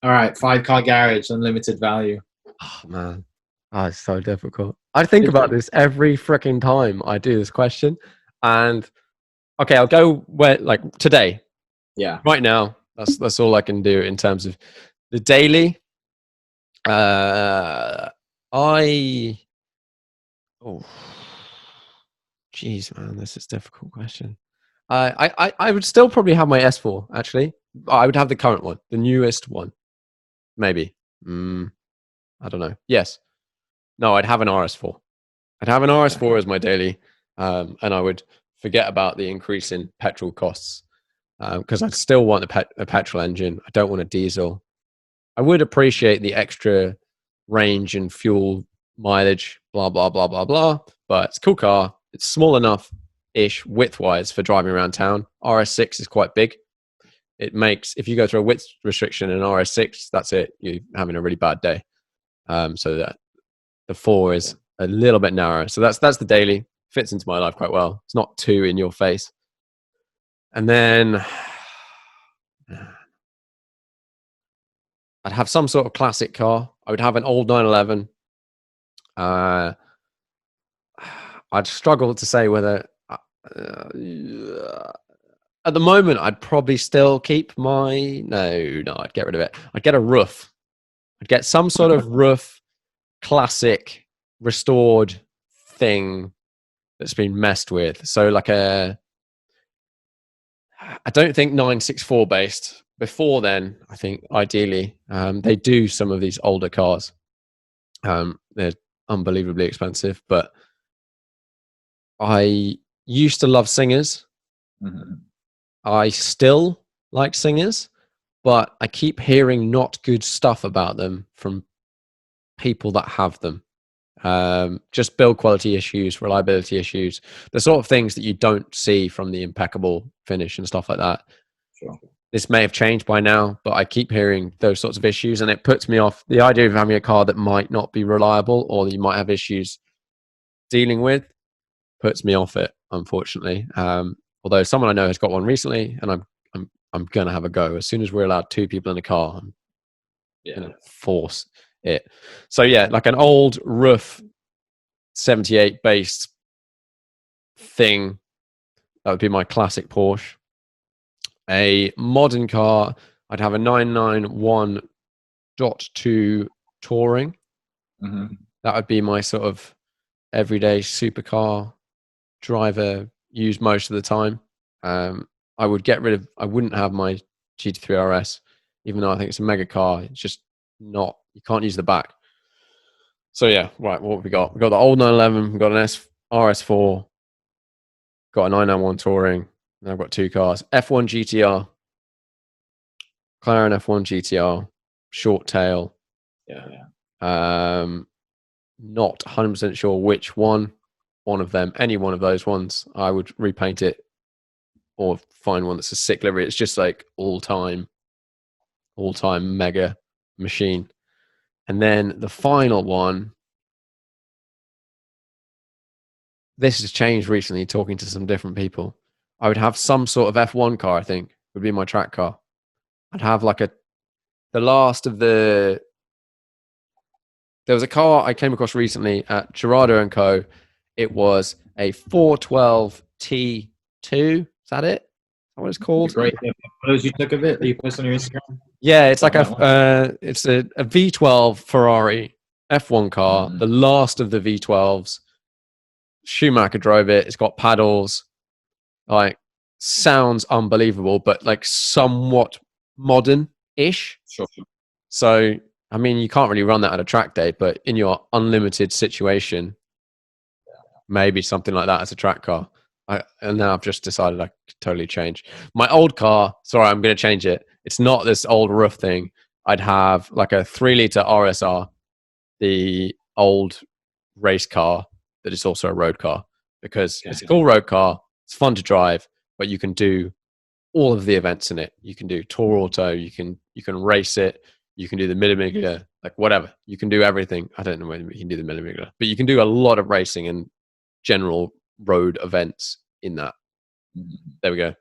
All right, 5 car garage, unlimited value. Oh man, oh, it's so difficult. I think about this every freaking time I do this question, and okay, I'll go where like today, Yeah. right now. That's all I can do in terms of the daily. I oh, jeez, man, this is a difficult question. I would still probably have my S4 actually. I would have the current one, the newest one, maybe. I don't know. Yes, no, I'd have an RS4. I'd have an RS4 as my daily, and I would forget about the increase in petrol costs because I'd still want a petrol engine. I don't want a diesel. I would appreciate the extra range and fuel mileage, blah, blah, blah, blah, blah. But it's a cool car. It's small enough-ish width-wise for driving around town. RS6 is quite big. It makes, if you go through a width restriction in RS6, that's it. You're having a really bad day. So that the 4 is a little bit narrower. So that's the daily. Fits into my life quite well. It's not too in your face. And then I'd have some sort of classic car. I would have an old 911. I'd struggle to say whether at the moment I'd probably still keep my I'd get rid of it. I'd get a roof. I'd get some sort of roof classic restored thing that's been messed with. So like I don't think 964 based. Before then, I think ideally they do some of these older cars. They're unbelievably expensive, but I used to love Singers. I still like Singers, but I keep hearing not good stuff about them from people that have them. Just build quality issues, reliability issues, the sort of things that you don't see from the impeccable finish and stuff like that. Sure. This may have changed by now, but I keep hearing those sorts of issues, and it puts me off. The idea of having a car that might not be reliable or that you might have issues dealing with puts me off it, unfortunately. Although someone I know has got one recently, and I'm gonna have a go as soon as we're allowed 2 people in a car. I'm gonna force it. So yeah, like an old roof 78 based thing, that would be my classic Porsche. A modern car, I'd have a 991.2 Touring. That would be my sort of everyday supercar driver, used most of the time. I wouldn't have my GT3 RS, even though I think it's a mega car. It's just not, you can't use the back. So yeah, right, what have we got? We've got the old 911, we've got an RS4, got a 991 Touring, and I've got 2 cars. F1 GTR, McLaren F1 GTR, short tail. Not 100% sure which one of them, any one of those ones. I would repaint it or find one that's a sick livery. It's just like all-time mega machine. And then the final one, this has changed recently, talking to some different people. I would have some sort of F1 car, I think, would be my track car. I'd have like the last of the... There was a car I came across recently at Gerardo & Co. It was a 412 T2. Is that it? Is that what it's called? Great. Photos you took of it that you post on your Instagram? Yeah, it's like it's a V12 Ferrari F1 car, the last of the V12s. Schumacher drove it. It's got paddles. Like, sounds unbelievable, but like somewhat modern-ish. Sure. So, I mean, you can't really run that at a track day, but in your unlimited situation, maybe something like that as a track car. And now I've just decided I could totally change. My old car, sorry, I'm going to change it. It's not this old roof thing. I'd have like a 3-liter RSR, the old race car that is also a road car, because it's a cool road car. It's fun to drive, but you can do all of the events in it. You can do Tour Auto. You can race it. You can do the millimeter, like whatever. You can do everything. I don't know whether you can do the millimeter, but you can do a lot of racing and general road events in that. There we go.